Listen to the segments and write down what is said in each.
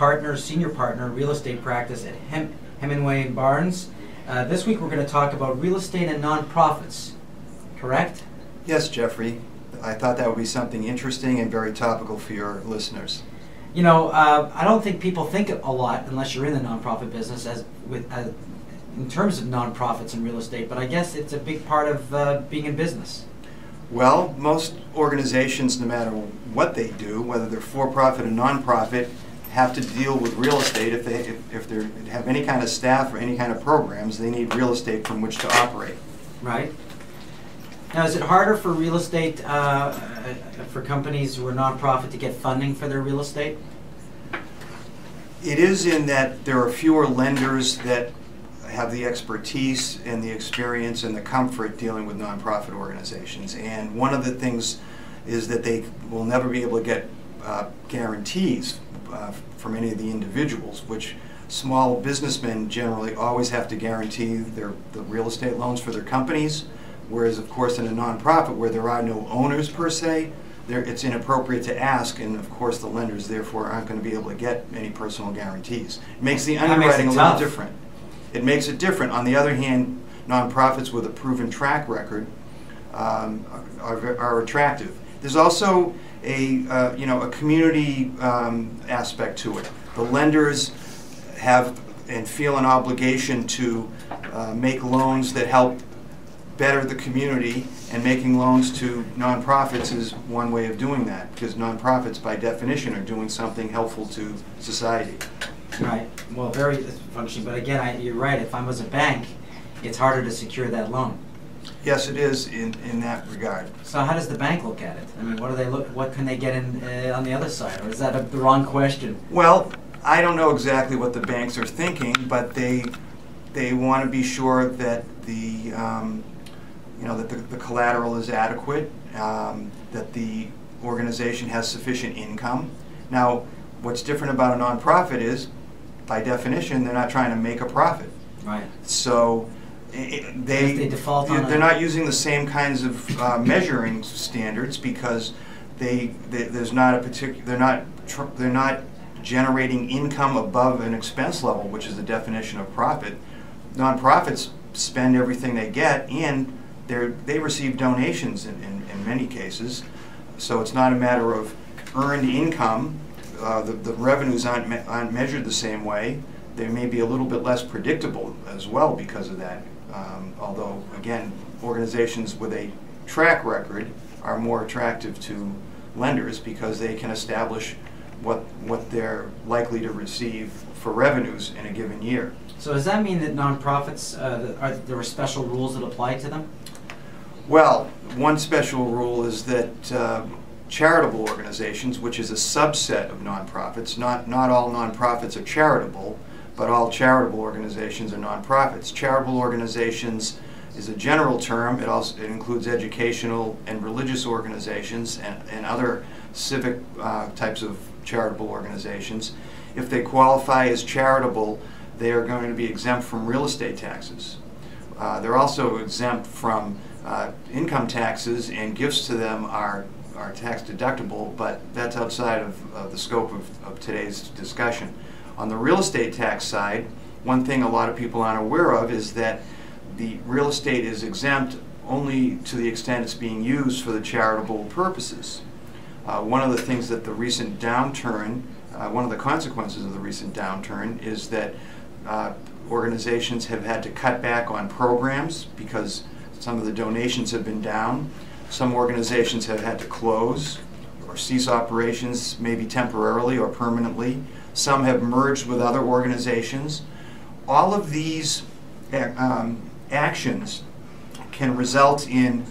partner, senior partner, real estate practice at Hemenway Barnes. This week we're going to talk about real estate and nonprofits, correct? Yes, Jeffrey. I thought that would be something interesting and very topical for your listeners. You know, I don't think people think a lot, unless you're in the nonprofit business, in terms of nonprofits and real estate, but I guess it's a big part of being in business. Well, most organizations, no matter what they do, whether they're for-profit or non-profit, have to deal with real estate. If they have any kind of staff or any kind of programs, they need real estate from which to operate. Right. Now, is it harder for real estate, for companies who are nonprofit to get funding for their real estate? It is, in that there are fewer lenders that have the expertise and the experience and the comfort dealing with nonprofit organizations. And one of the things is that they will never be able to get guarantees from any of the individuals, which small businessmen generally always have to guarantee the real estate loans for their companies, whereas of course in a nonprofit where there are no owners per se, it's inappropriate to ask, and of course the lenders therefore aren't going to be able to get any personal guarantees. It makes the underwriting a little different. It makes it different. On the other hand, nonprofits with a proven track record are attractive. There's also a community aspect to it. The lenders have and feel an obligation to make loans that help better the community, and making loans to nonprofits is one way of doing that, because nonprofits by definition are doing something helpful to society. Right. Well, very functioning, but again, you're right. If I was a bank, it's harder to secure that loan. Yes, it is in that regard. So how does the bank look at it? I mean, what do they look? What can they get in on the other side, or is that the wrong question? Well, I don't know exactly what the banks are thinking, but they want to be sure that the collateral is adequate, that the organization has sufficient income. Now, what's different about a nonprofit is, by definition, they're not trying to make a profit. Right. So they default on they're not using the same kinds of measuring standards, because they're not generating income above an expense level, which is the definition of profit. Nonprofits spend everything they get, and they receive donations in many cases. So it's not a matter of earned income. The revenues aren't measured the same way. They may be a little bit less predictable as well because of that. Although, again, organizations with a track record are more attractive to lenders because they can establish what they're likely to receive for revenues in a given year. So does that mean that nonprofits, there are special rules that apply to them? Well, one special rule is that charitable organizations, which is a subset of nonprofits, not all nonprofits are charitable, but all charitable organizations are nonprofits. Charitable organizations is a general term. It includes educational and religious organizations and other civic types of charitable organizations. If they qualify as charitable, they are going to be exempt from real estate taxes. They're also exempt from income taxes, and gifts to them are tax deductible, but that's outside of the scope of today's discussion. On the real estate tax side, one thing a lot of people aren't aware of is that the real estate is exempt only to the extent it's being used for the charitable purposes. One of the things that the recent downturn, one of the consequences of the recent downturn is that organizations have had to cut back on programs because some of the donations have been down. Some organizations have had to close or cease operations, maybe temporarily or permanently. Some have merged with other organizations. All of these actions can result in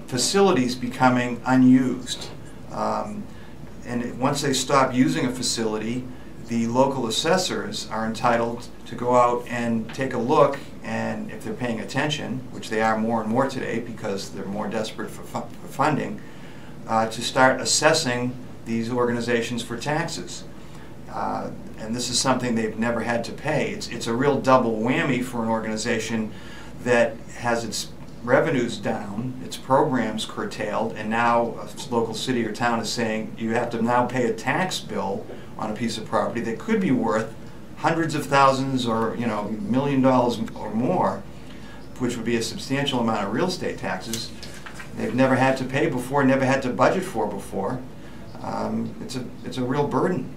facilities becoming unused. And once they stop using a facility, the local assessors are entitled to go out and take a look, and if they're paying attention, which they are more and more today because they're more desperate for funding, to start assessing these organizations for taxes. And this is something they've never had to pay. It's a real double whammy for an organization that has its revenues down, its programs curtailed, and now a local city or town is saying you have to now pay a tax bill on a piece of property that could be worth hundreds of thousands or, you know, $1 million or more, which would be a substantial amount of real estate taxes they've never had to pay before, never had to budget for before. It's a real burden.